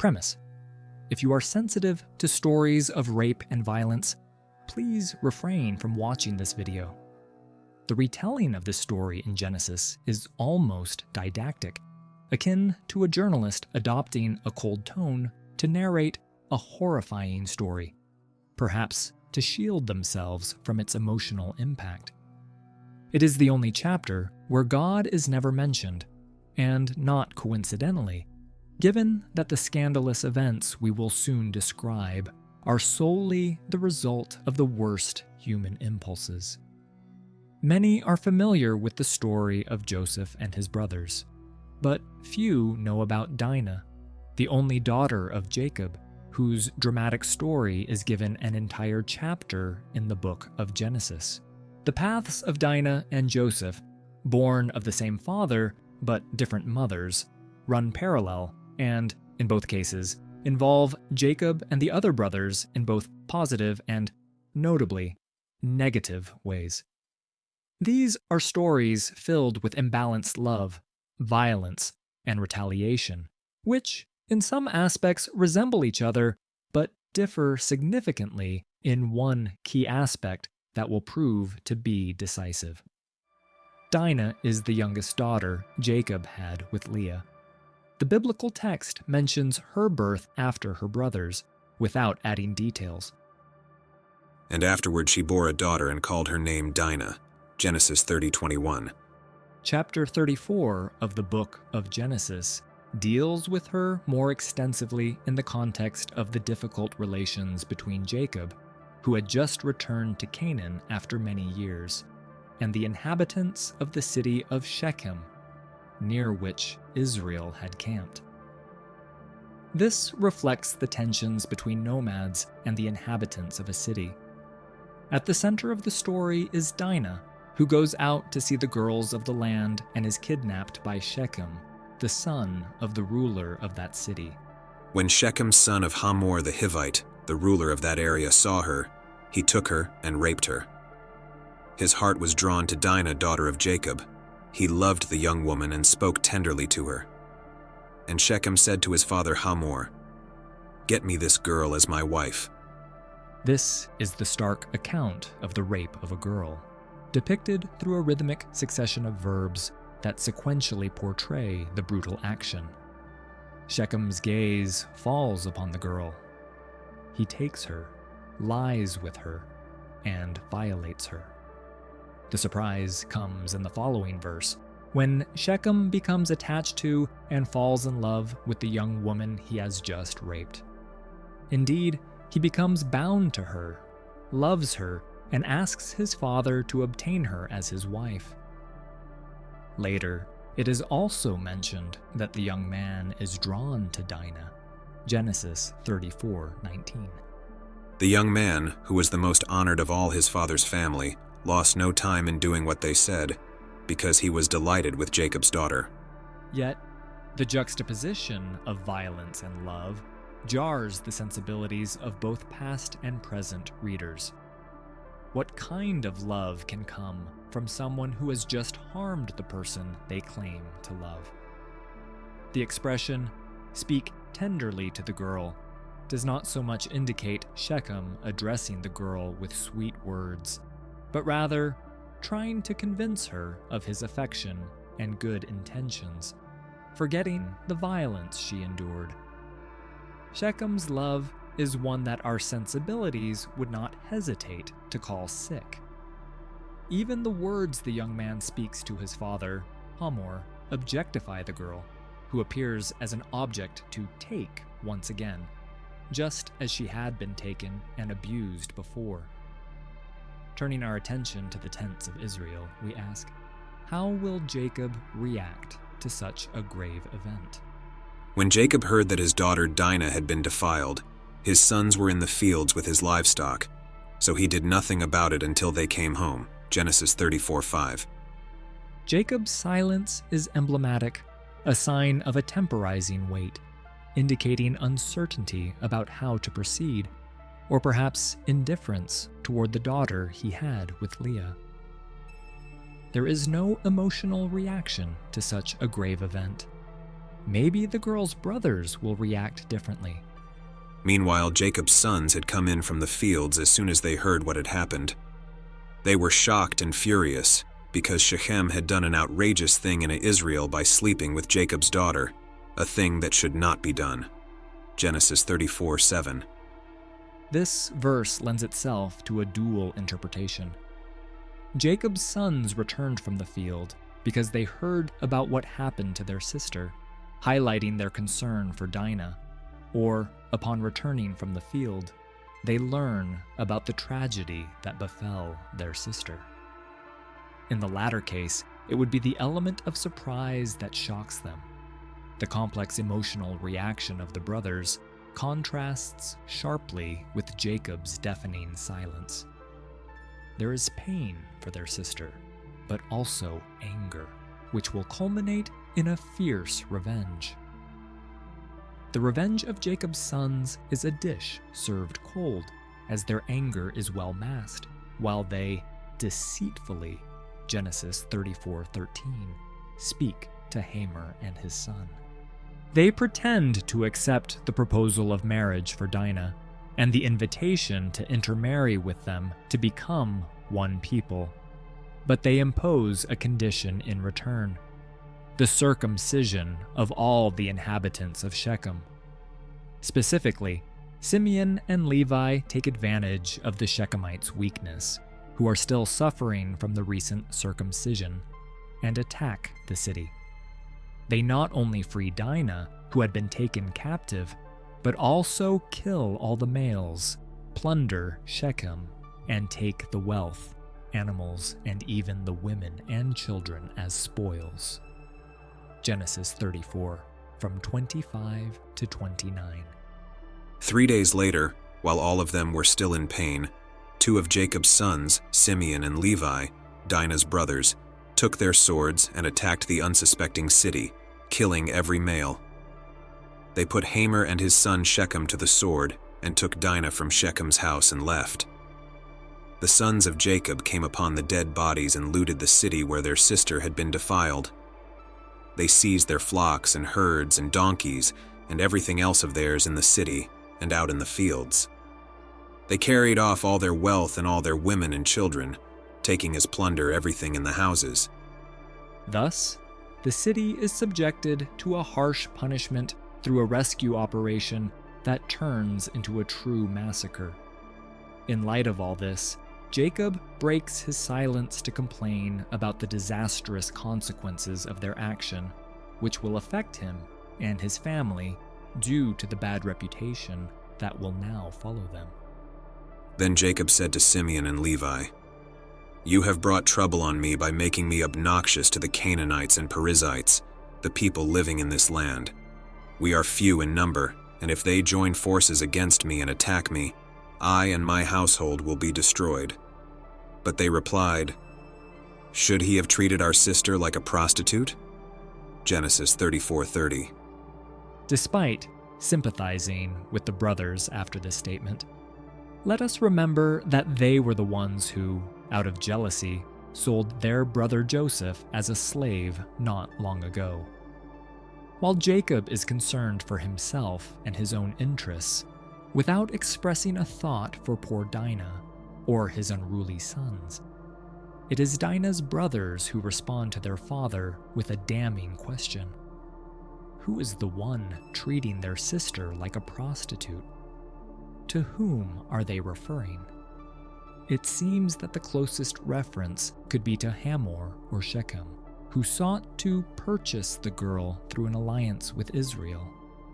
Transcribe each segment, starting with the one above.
Premise: if you are sensitive to stories of rape and violence, please refrain from watching this video. The retelling of this story in Genesis is almost didactic, akin to a journalist adopting a cold tone to narrate a horrifying story, perhaps to shield themselves from its emotional impact. It is the only chapter where God is never mentioned, and not coincidentally, given that the scandalous events we will soon describe are solely the result of the worst human impulses. Many are familiar with the story of Joseph and his brothers, but few know about Dinah, the only daughter of Jacob, whose dramatic story is given an entire chapter in the book of Genesis. The paths of Dinah and Joseph, born of the same father but different mothers, run parallel and, in both cases, involve Jacob and the other brothers in both positive and, notably, negative ways. These are stories filled with imbalanced love, violence, and retaliation, which, in some aspects, resemble each other, but differ significantly in one key aspect that will prove to be decisive. Dinah is the youngest daughter Jacob had with Leah. The biblical text mentions her birth after her brothers, without adding details. And afterward she bore a daughter and called her name Dinah. Genesis 30:21. Chapter 34 of the book of Genesis deals with her more extensively in the context of the difficult relations between Jacob, who had just returned to Canaan after many years, and the inhabitants of the city of Shechem, near which Israel had camped. This reflects the tensions between nomads and the inhabitants of a city. At the center of the story is Dinah, who goes out to see the girls of the land and is kidnapped by Shechem, the son of the ruler of that city. When Shechem, son of Hamor the Hivite, the ruler of that area, saw her, he took her and raped her. His heart was drawn to Dinah, daughter of Jacob. He loved the young woman and spoke tenderly to her. And Shechem said to his father Hamor, "Get me this girl as my wife." This is the stark account of the rape of a girl, depicted through a rhythmic succession of verbs that sequentially portray the brutal action. Shechem's gaze falls upon the girl. He takes her, lies with her, and violates her. The surprise comes in the following verse, when Shechem becomes attached to and falls in love with the young woman he has just raped. Indeed, he becomes bound to her, loves her, and asks his father to obtain her as his wife. Later, it is also mentioned that the young man is drawn to Dinah. Genesis 34:19. The young man, who was the most honored of all his father's family, lost no time in doing what they said, because he was delighted with Jacob's daughter. Yet, the juxtaposition of violence and love jars the sensibilities of both past and present readers. What kind of love can come from someone who has just harmed the person they claim to love? The expression, "speak tenderly to the girl," does not so much indicate Shechem addressing the girl with sweet words, but rather trying to convince her of his affection and good intentions, forgetting the violence she endured. Shechem's love is one that our sensibilities would not hesitate to call sick. Even the words the young man speaks to his father, Hamor, objectify the girl, who appears as an object to take once again, just as she had been taken and abused before. Turning our attention to the tents of Israel, we ask, how will Jacob react to such a grave event? When Jacob heard that his daughter Dinah had been defiled, his sons were in the fields with his livestock, so he did nothing about it until they came home. Genesis 34:5. Jacob's silence is emblematic, a sign of a temporizing wait, indicating uncertainty about how to proceed, or perhaps indifference toward the daughter he had with Leah. There is no emotional reaction to such a grave event. maybe the girl's brothers will react differently. Meanwhile, Jacob's sons had come in from the fields as soon as they heard what had happened. They were shocked and furious because Shechem had done an outrageous thing in Israel by sleeping with Jacob's daughter, a thing that should not be done. Genesis 34:7. This verse lends itself to a dual interpretation. Jacob's sons returned from the field because they heard about what happened to their sister, highlighting their concern for Dinah, or upon returning from the field, they learn about the tragedy that befell their sister. In the latter case, it would be the element of surprise that shocks them. The complex emotional reaction of the brothers contrasts sharply with Jacob's deafening silence. There is pain for their sister, but also anger, which will culminate in a fierce revenge. The revenge of Jacob's sons is a dish served cold, as their anger is well masked, while they deceitfully, Genesis 34:13, speak to Hamor and his son. They pretend to accept the proposal of marriage for Dinah and the invitation to intermarry with them to become one people, but they impose a condition in return: the circumcision of all the inhabitants of Shechem. Specifically, Simeon and Levi take advantage of the Shechemites' weakness, who are still suffering from the recent circumcision, and attack the city. They not only free Dinah, who had been taken captive, but also kill all the males, plunder Shechem, and take the wealth, animals, and even the women and children as spoils. Genesis 34, from 25 to 29. 3 days later, while all of them were still in pain, 2 of Jacob's sons, Simeon and Levi, Dinah's brothers, took their swords and attacked the unsuspecting city, killing every male. They put Hamor and his son Shechem to the sword and took Dinah from Shechem's house and left. The sons of Jacob came upon the dead bodies and looted the city where their sister had been defiled. They seized their flocks and herds and donkeys and everything else of theirs in the city and out in the fields. They carried off all their wealth and all their women and children, taking as plunder everything in the houses. Thus, the city is subjected to a harsh punishment through a rescue operation that turns into a true massacre. In light of all this, Jacob breaks his silence to complain about the disastrous consequences of their action, which will affect him and his family due to the bad reputation that will now follow them. Then Jacob said to Simeon and Levi, "You have brought trouble on me by making me obnoxious to the Canaanites and Perizzites, the people living in this land. We are few in number, and if they join forces against me and attack me, I and my household will be destroyed." But they replied, "Should he have treated our sister like a prostitute?" Genesis 34:30. Despite sympathizing with the brothers after this statement, let us remember that they were the ones who, out of jealousy, sold their brother Joseph as a slave not long ago. While Jacob is concerned for himself and his own interests, without expressing a thought for poor Dinah or his unruly sons, it is Dinah's brothers who respond to their father with a damning question. Who is the one treating their sister like a prostitute? To whom are they referring? It seems that the closest reference could be to Hamor or Shechem, who sought to purchase the girl through an alliance with Israel.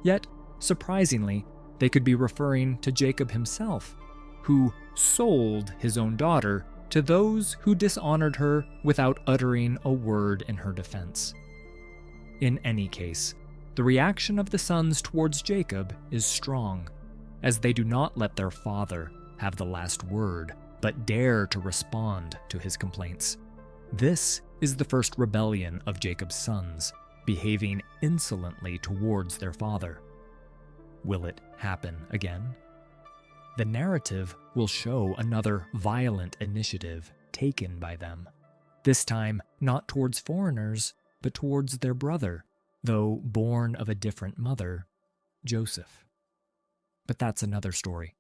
Yet, surprisingly, they could be referring to Jacob himself, who sold his own daughter to those who dishonored her without uttering a word in her defense. In any case, the reaction of the sons towards Jacob is strong, as they do not let their father have the last word, but dare to respond to his complaints. This is the first rebellion of Jacob's sons, behaving insolently towards their father. Will it happen again? The narrative will show another violent initiative taken by them, this time not towards foreigners, but towards their brother, though born of a different mother, Joseph. But that's another story.